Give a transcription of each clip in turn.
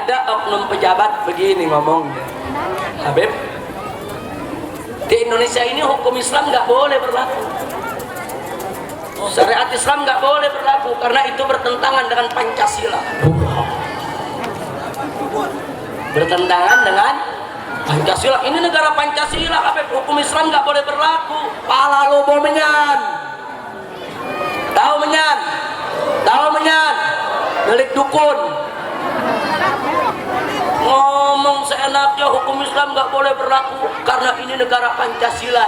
Ada oknum pejabat begini ngomongnya, Habib, di Indonesia ini hukum Islam nggak boleh berlaku, syariat Islam nggak boleh berlaku karena itu bertentangan dengan Pancasila. Bertentangan dengan Pancasila. Ini negara Pancasila, Habib, hukum Islam nggak boleh berlaku. Pala lo bau menyan, tahu menyan, tahu menyan, milik dukun. Ngomong seenaknya hukum Islam nggak boleh berlaku karena ini negara Pancasila.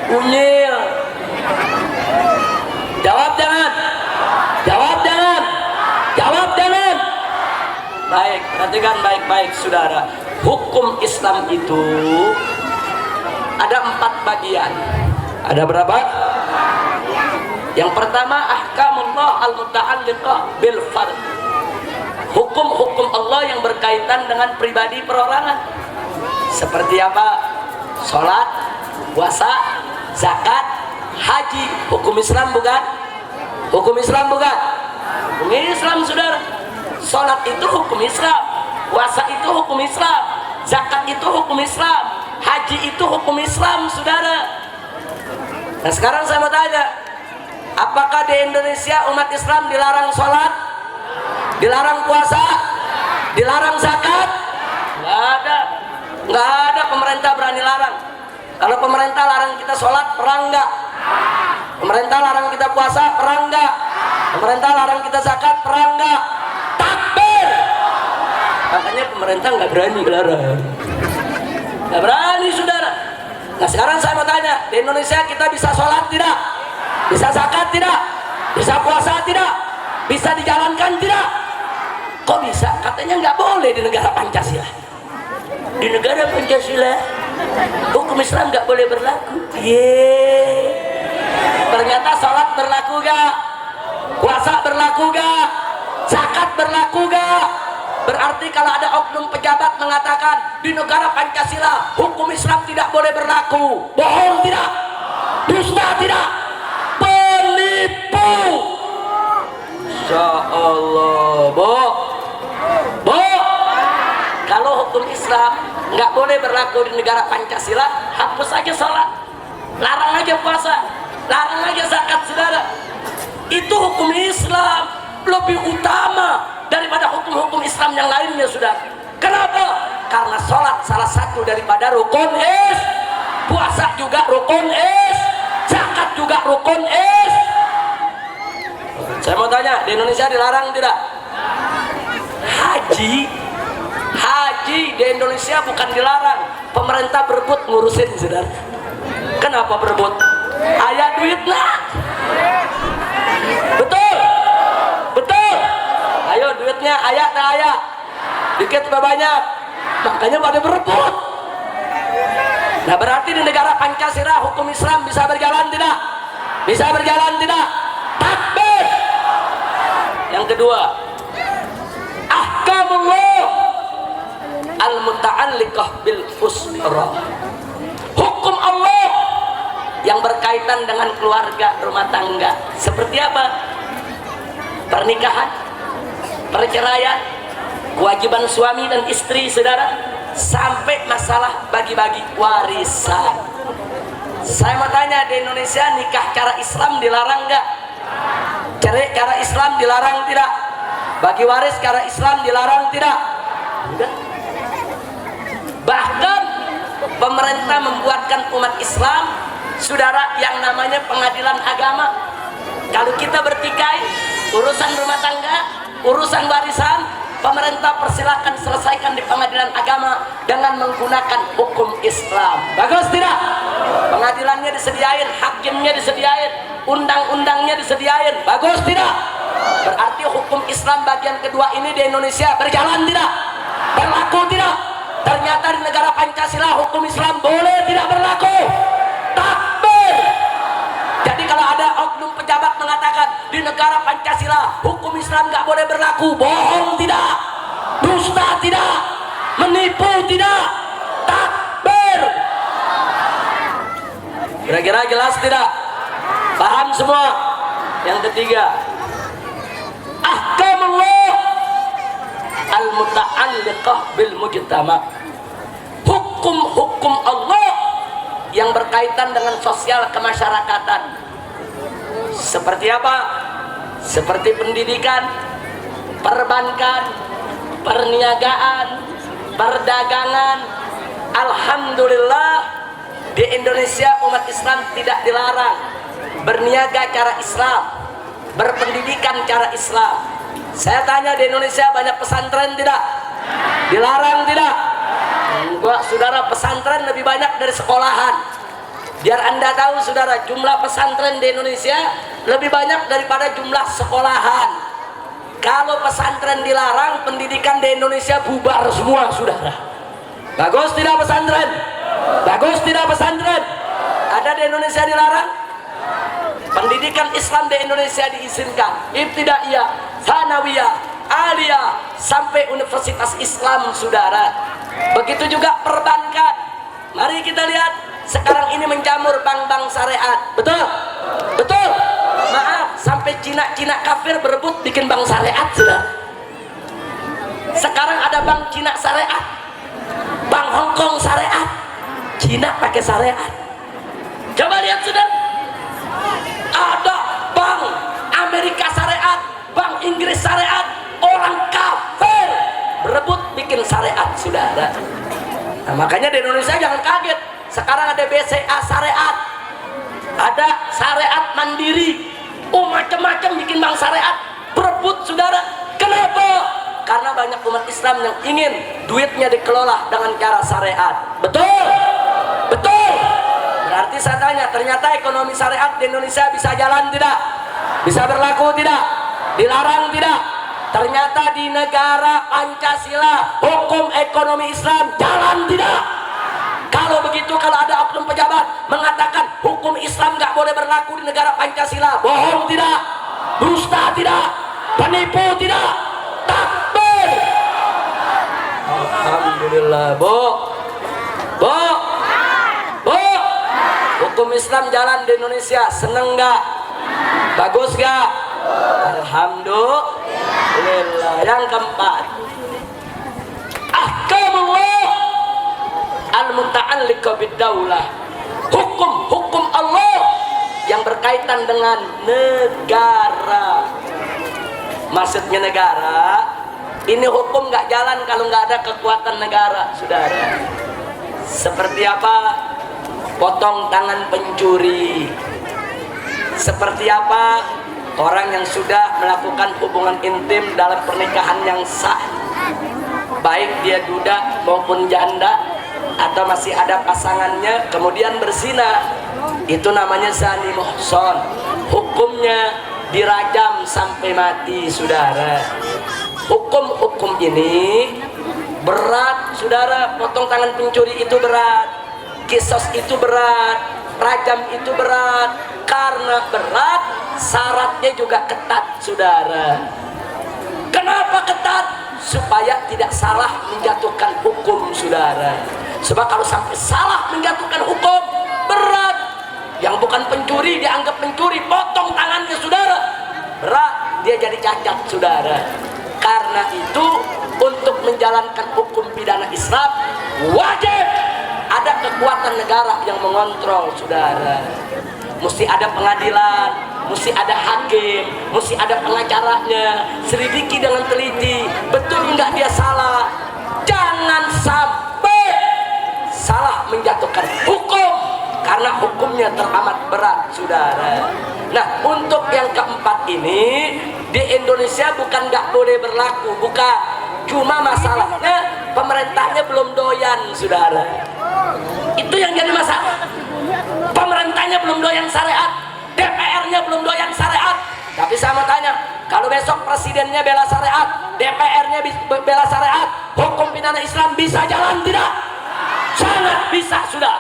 Unyil. Jawab jangan, jawab jangan, jawab jangan. Baik, perhatikan baik-baik saudara. Hukum Islam itu ada 4 bagian. Ada berapa? Yang pertama, ahkamullah al-muta'alliqah bil fard. Hukum-hukum Allah yang berkaitan dengan pribadi perorangan. Seperti apa? Sholat, puasa, zakat, haji. Hukum Islam bukan? Hukum Islam bukan? Hukum Islam, saudara. Sholat itu hukum Islam, puasa itu hukum Islam, zakat itu hukum Islam, haji itu hukum Islam, saudara. Nah sekarang saya mau tanya, apakah di Indonesia umat Islam dilarang sholat, dilarang puasa, dilarang zakat? Nggak ada, nggak ada. Pemerintah berani larang. Kalau pemerintah larang kita sholat, perang nggak? Pemerintah larang kita puasa, perang nggak? Pemerintah larang kita zakat, perang nggak? Takbir! Makanya pemerintah nggak berani larang, nggak berani, saudara. Nah sekarang saya mau tanya, di Indonesia kita bisa sholat tidak? Bisa zakat tidak? Bisa puasa tidak? Bisa dijalankan tidak? Kok bisa? Katanya nggak boleh di negara Pancasila. Di negara Pancasila hukum Islam nggak boleh berlaku. Ternyata sholat berlaku gak? Puasa berlaku gak? Zakat berlaku gak? Berarti kalau ada oknum pejabat mengatakan di negara Pancasila hukum Islam tidak boleh berlaku, bohong tidak? Dusta tidak? Penipu. Insya Allah, Bo, kalau hukum Islam nggak boleh berlaku di negara Pancasila, hapus aja sholat, larang aja puasa, larang aja zakat, saudara. Itu hukum Islam lebih utama daripada hukum-hukum Islam yang lainnya, saudara. Kenapa? Karena sholat salah satu daripada rukun is, puasa juga rukun is, zakat juga rukun is. Saya mau tanya, di Indonesia dilarang tidak? Haji di Indonesia bukan dilarang, pemerintah berebut ngurusin, saudara. Kenapa berebut? Ayah duit lah. Betul, betul. Ayo duitnya ayah tak ayah, dikit apa banyak, makanya pada berebut. Nah berarti di negara Pancasila hukum Islam bisa berjalan tidak? Bisa berjalan tidak? Takbir. Yang kedua, ahkamullah al-muta'alliqah bil usra. Hukum Allah yang berkaitan dengan keluarga, rumah tangga. Seperti apa? Pernikahan, perceraian, kewajiban suami dan istri, saudara, sampai masalah bagi-bagi warisan. Saya mau tanya, di Indonesia nikah cara Islam dilarang nggak? Cerai cara Islam dilarang tidak? Bagi waris cara Islam dilarang tidak? Enggak. Bahkan pemerintah membuatkan umat Islam, saudara, yang namanya pengadilan agama. Kalau kita bertikai urusan rumah tangga, urusan warisan, pemerintah persilahkan selesaikan di pengadilan agama dengan menggunakan hukum Islam. Bagus tidak? Pengadilannya disediain, hakimnya disediain, undang-undangnya disediain. Bagus tidak? Berarti hukum Islam bagian kedua ini di Indonesia berjalan tidak? Berlaku tidak? Ternyata di negara Pancasila hukum Islam boleh tidak berlaku. Takbir. Jadi kalau ada oknum pejabat mengatakan di negara Pancasila hukum Islam nggak boleh berlaku, bohong tidak? Dusta tidak? Menipu tidak? Takbir. Kira-kira jelas tidak? Paham semua? Yang ketiga, ahkamullah alaqiqah bil mujtama. Hukum-hukum Allah yang berkaitan dengan sosial kemasyarakatan. Seperti apa? Seperti pendidikan, perbankan, perniagaan, perdagangan. Alhamdulillah di Indonesia umat Islam tidak dilarang berniaga cara Islam, berpendidikan cara Islam. Saya tanya, di Indonesia banyak pesantren tidak? Dilarang tidak? Enggak, saudara, pesantren lebih banyak dari sekolahan. Biar Anda tahu, saudara, jumlah pesantren di Indonesia lebih banyak daripada jumlah sekolahan. Kalau pesantren dilarang, pendidikan di Indonesia bubar semua, saudara. Bagus tidak pesantren? Bagus tidak pesantren? Ada di Indonesia dilarang? Pendidikan Islam di Indonesia diizinkan. Ibtidaiyah, tsanawiyah, aliyah, sampai universitas Islam, saudara. Begitu juga perbankan. Mari kita lihat, sekarang ini menjamur bank-bank syariat. Betul? Betul? Maaf, sampai Cina-Cina kafir berebut bikin bank syariat, saudara. Sekarang ada bank Cina syariat, bank Hongkong syariat, Cina pakai syariat. Coba lihat, saudara. Ada bank Amerika syariat, bank Inggris syariat, orang kafir berebut bikin syariat, saudara. Nah, makanya di Indonesia jangan kaget. Sekarang ada BCA syariat, ada syariat mandiri, macam-macam bikin bank syariat berebut, saudara. Kenapa? Karena banyak umat Islam yang ingin duitnya dikelola dengan cara syariat. Betul? Betul? Berarti saya tanya, ternyata ekonomi syariat di Indonesia bisa jalan tidak? Bisa berlaku tidak? Dilarang tidak? Ternyata di negara Pancasila hukum ekonomi Islam jalan tidak? Kalau begitu, kalau ada oknum pejabat mengatakan hukum Islam nggak boleh berlaku di negara Pancasila, bohong tidak? Dusta tidak? Penipu tidak? Takbir! Alhamdulillah, Bu. Bu. Bu. Hukum Islam jalan di Indonesia, seneng nggak? Bagus nggak? Alhamdulillah. Yang keempat, ahkamullah al-muta'alliqa bid-daulah. Hukum-hukum Allah yang berkaitan dengan negara. Maksudnya negara, ini hukum nggak jalan kalau nggak ada kekuatan negara, saudara. Seperti apa? Potong tangan pencuri. Seperti apa? Orang yang sudah melakukan hubungan intim dalam pernikahan yang sah, baik dia duda maupun janda, atau masih ada pasangannya kemudian berzina, itu namanya zani muhson. Hukumnya dirajam sampai mati, saudara. Hukum-hukum ini berat, saudara. Potong tangan pencuri itu berat, kisos itu berat, rajam itu berat. Karena berat, syaratnya juga ketat, saudara. Kenapa ketat? Supaya tidak salah menjatuhkan hukum, saudara. Sebab kalau sampai salah menjatuhkan hukum, berat. Yang bukan pencuri dianggap pencuri, potong tangannya, saudara. Berat, dia jadi cacat, saudara. Karena itu, untuk menjalankan hukum pidana Islam, wajib ada kekuatan negara yang mengontrol, saudara. Mesti ada pengadilan, mesti ada hakim, mesti ada pengacaranya. Selidiki dengan teliti, betul enggak dia salah. Jangan sampai salah menjatuhkan hukum, karena hukumnya teramat berat, saudara. Nah, untuk yang keempat ini, di Indonesia bukan nggak boleh berlaku, bukan. Cuma masalahnya pemerintahnya belum doyan, saudara. Itu yang jadi masalah. Pemerintahnya belum doyan syariat, DPR-nya belum doyan syariat. Tapi saya mau tanya, kalau besok presidennya bela syariat, DPR-nya bela syariat, hukum pidana Islam bisa jalan tidak? Sangat bisa, sudah.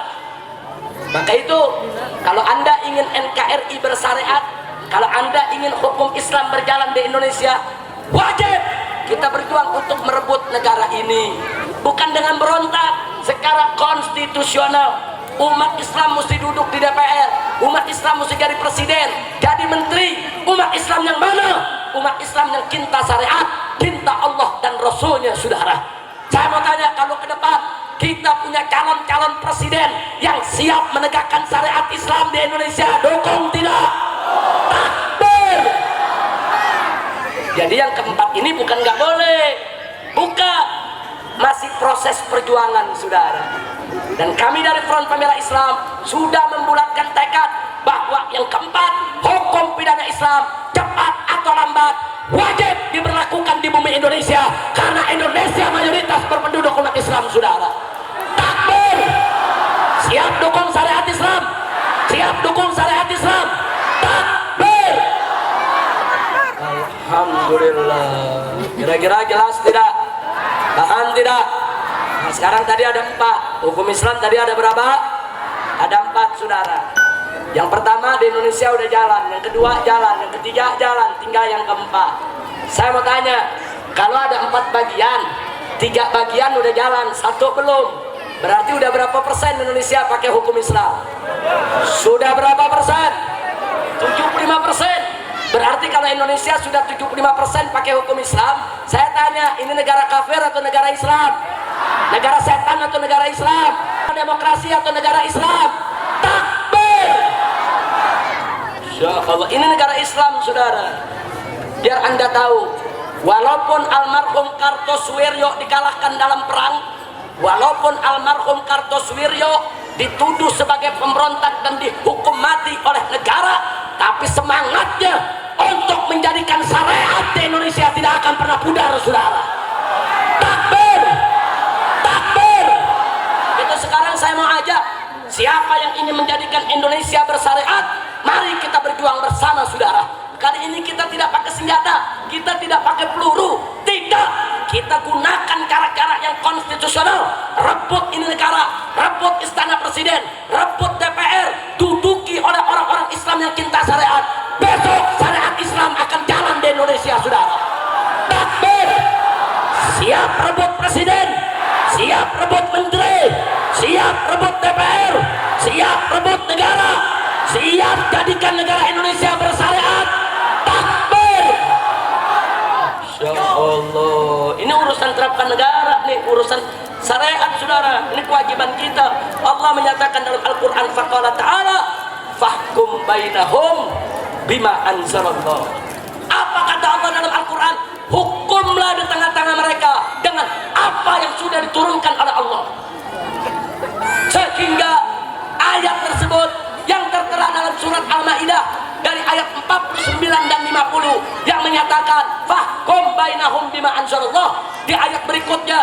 Maka itu, kalau Anda ingin NKRI bersyariat, kalau Anda ingin hukum Islam berjalan di Indonesia, wajib kita berjuang untuk merebut negara ini. Bukan dengan berontak, secara konstitusional. Umat Islam mesti duduk di DPR, umat Islam mesti jadi presiden, jadi menteri. Umat Islam yang mana? Umat Islam yang cinta syariat, cinta Allah dan Rasulnya, saudara. kita punya calon-calon presiden yang siap menegakkan syariat Islam di Indonesia. Dukung tidak? Takbir. Jadi yang keempat ini bukan nggak boleh, bukan, masih proses perjuangan saudara. Dan kami dari Front Pembela Islam sudah membulatkan tekad bahwa yang keempat, hukum pidana Islam cepat atau lambat wajib diberlakukan di bumi Indonesia, karena Indonesia mayoritas berpenduduk umat Islam saudara. Takbir. Siap dukung syariat Islam, siap dukung syariat Islam. Takbir. Alhamdulillah. Kira-kira jelas tidak? Paham tidak? Nah, sekarang tadi ada 4, hukum Islam tadi ada berapa? Ada 4 saudara. Yang pertama di Indonesia udah jalan, yang kedua jalan, yang ketiga jalan, tinggal yang keempat. Saya mau tanya, kalau ada 4 bagian, 3 bagian udah jalan, 1 belum, berarti udah berapa persen Indonesia pakai hukum Islam? Sudah berapa persen? 75%. Berarti kalau Indonesia sudah 75% pakai hukum Islam, saya tanya, ini negara kafir atau negara Islam? Negara setan atau negara Islam? Demokrasi atau negara Islam? Takbir. Insya Allah, ini negara Islam saudara. Biar anda tahu, walaupun almarhum Kartosuwiryo dikalahkan dalam perang, walaupun almarhum Kartosuwiryo dituduh sebagai pemberontak dan dihukum mati oleh negara, tapi semangatnya untuk menjadikan syariat di Indonesia tidak akan pernah pudar saudara. Takbir. Takbir. Itu sekarang saya mau ajak, siapa yang ingin menjadikan Indonesia bersyariat, mari kita berjuang bersama saudara. Kali ini kita tidak pakai senjata, kita tidak pakai peluru, tidak, kita gunakan cara-cara yang konstitusional. Rebut ini negara, rebut istana presiden, rebut DPR, duduki oleh orang-orang Islam yang cinta syariat. Besok syariat Islam akan jalan di Indonesia saudara. Takbir. Siap rebut presiden, siap rebut menteri, siap rebut DPR, siap rebut negara, siap jadikan negara Indonesia bersyariat. Takbir. Insya Allah, ini urusan terapkan negara nih, urusan syariat saudara, ini kewajiban kita. Allah menyatakan dalam Al-Quran, faqala ta'ala fahkum bainahum bima anzalallah. Apa kata Allah dalam Al-Quran? Hukumlah di tengah-tengah mereka dengan apa yang sudah diturunkan oleh Allah. Sehingga ayat tersebut yang tertera dalam surat Al-Maidah dari ayat 49 dan 50 yang menyatakan fahkum bainahum bima anzalallah, di ayat berikutnya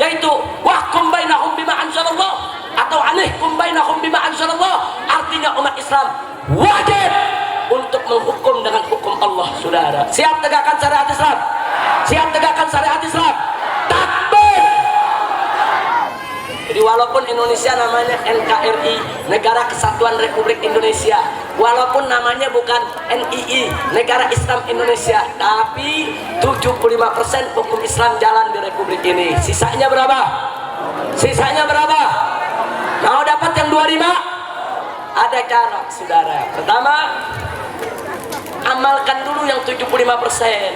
yaitu wahkum bainahum bima anzalallah atau anihkum bainahum bima anzalallah, artinya umat Islam wajib untuk menghukum dengan hukum Allah saudara. Siap tegakkan syariat Islam, siap tegakkan syariat Islam. Takbir. Jadi walaupun Indonesia namanya NKRI, Negara Kesatuan Republik Indonesia, walaupun namanya bukan NII, Negara Islam Indonesia, tapi 75% hukum Islam jalan di Republik ini. Sisanya berapa? Sisanya berapa? Mau dapat yang 25? Ada cara saudara. Pertama, amalkan dulu yang 75%.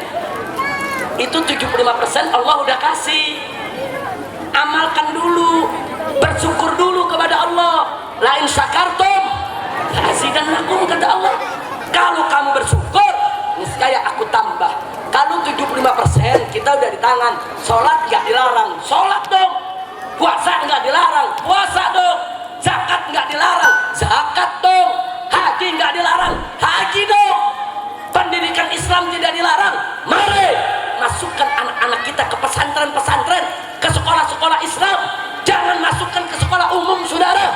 Itu 75% Allah udah kasih. Amalkan dulu, bersyukur dulu kepada Allah. La in syakartum lazidannakum, kata Allah. Kalau kamu bersyukur, niscaya aku tambah. Kalau 75% kita udah di tangan. Sholat nggak dilarang, sholat dong. Puasa nggak dilarang, puasa dong. Zakat nggak dilarang, zakat dong. Haji nggak dilarang, haji dong. Pendidikan Islam tidak dilarang. Mari masukkan anak-anak kita ke pesantren-pesantren, ke sekolah-sekolah Islam. Jangan masukkan ke sekolah umum saudara.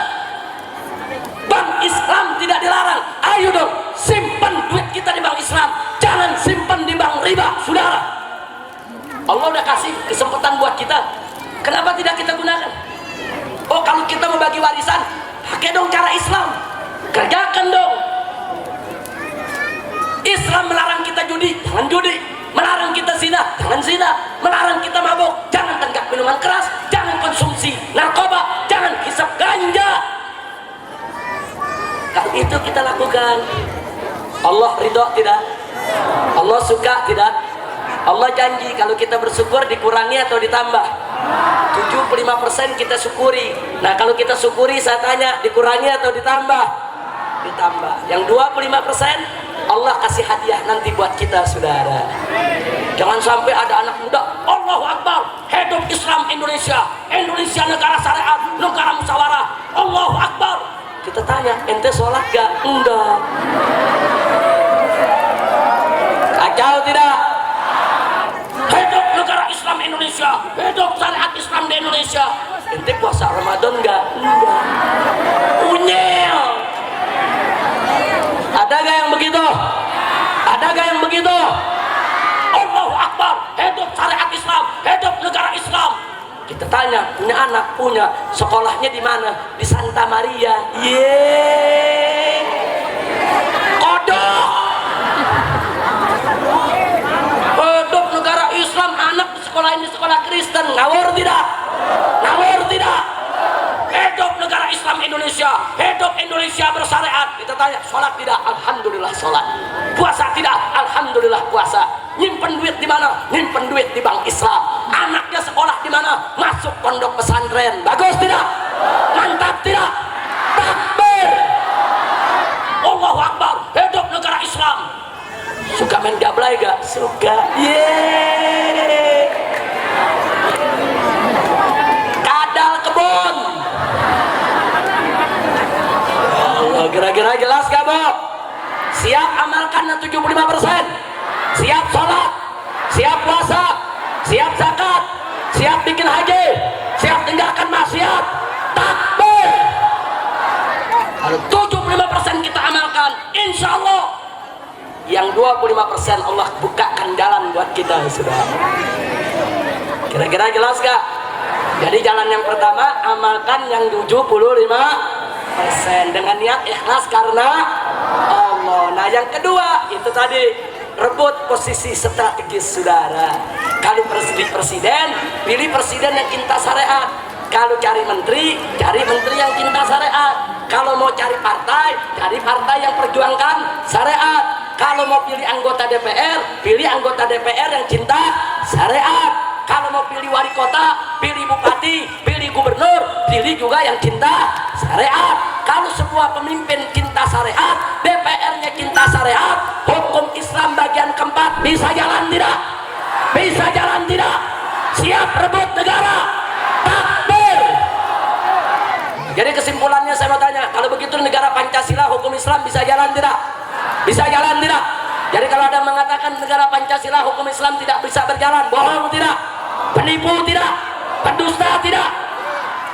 Bank Islam tidak dilarang. Ayo dong, simpan duit kita di bank Islam, jangan simpan di bank riba saudara. Allah udah kasih kesempatan buat kita, kenapa tidak kita gunakan? Oh, kalau kita mau bagi warisan, pakai dong cara Islam, kerjakan dong. Islam melarang kita judi, jangan judi. Melarang kita zina, jangan zina. Melarang kita mabuk, jangan tenggak minuman keras, jangan konsumsi narkoba, jangan hisap ganja. Kalau itu kita lakukan, Allah ridho tidak? Allah suka tidak? Allah janji kalau kita bersyukur dikurangi atau ditambah? 75% kita syukuri. Nah kalau kita syukuri, saya tanya, dikurangi atau ditambah? Ditambah. Yang 25% Allah kasih hadiah nanti buat kita, saudara. Jangan sampai ada anak muda, Allahu Akbar, hidup Islam Indonesia, Indonesia negara syariat, negara musyawarah, Allahu Akbar. Kita tanya, ente sholat gak? Enggak. Kacau tidak? Hidup negara Islam Indonesia, hidup syariat Islam di Indonesia. Ente puasa Ramadan gak? Enggak. Unyil. Ada gak yang begitu? Ada gak yang begitu? Allahu Akbar, hidup syariat Islam, hidup negara Islam. Kita tanya, punya anak, punya, sekolahnya di mana? Di Santa Maria. Yeay, kodok. Hidup negara Islam, anak di sekolah ini sekolah Kristen. Ngawur tidak? Ngawur tidak? Hidup negara Islam Indonesia, hidup Indonesia bersyariat. Kita tanya, sholat tidak? Alhamdulillah sholat. Puasa tidak? Alhamdulillah puasa. Nyimpen duit di mana? Nyimpen duit di bank Islam. Anaknya sekolah di mana? Masuk pondok pesantren. Bagus tidak? Mantap tidak? Takbir. Allahu Akbar, hidup negara Islam. Suka main gablay gak? Suka. Yeay. Kadal kebun. Kira-kira jelas gak, Bu? Siap amalkan 75%. Siap sholat, siap puasa, siap zakat, siap bikin haji, siap tinggalkan maksiat. Takbir. Kalau 75% kita amalkan, insya Allah yang 25% Allah bukakan jalan buat kita, saudara. Kira-kira jelas gak? Jadi jalan yang pertama, amalkan yang 75% dengan niat ikhlas karena Allah. Nah yang kedua itu tadi, rebut posisi strategis, saudara. Kalau presiden, pilih presiden yang cinta syariat. Kalau cari menteri yang cinta syariat. Kalau mau cari partai yang perjuangkan syariat. Kalau mau pilih anggota DPR, pilih anggota DPR yang cinta syariat. Kalau mau pilih wali kota, pilih bupati, pilih gubernur, pilih juga yang cinta syariat. Kalau semua pemimpin cinta syariat, DPR-nya cinta syariat, hukum Islam bagian keempat bisa jalan tidak? Bisa jalan tidak? Siap rebut negara. Takbir. Jadi kesimpulannya saya mau tanya, kalau begitu negara Pancasila, hukum Islam bisa jalan tidak? Bisa jalan tidak? Jadi kalau ada mengatakan negara Pancasila, hukum Islam tidak bisa berjalan, bohong tidak? Penipu tidak? Pendusta tidak?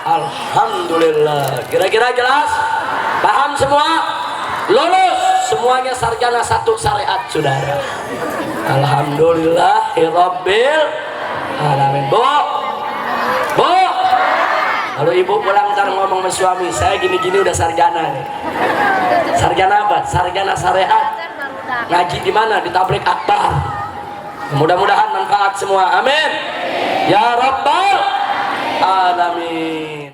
Alhamdulillah. Kira-kira jelas? Paham semua? Lulus semuanya sarjana 1 syariat, saudara. Alhamdulillahirabbil alamin. Bu, kalau ibu pulang ntar ngomong sama suami, saya gini-gini udah sarjana nih. Sarjana apa? Sarjana syariat. Ngaji di mana? Di Tablik Akbar. Mudah-mudahan manfaat semua. Amin. Ya Rabbal Alamin.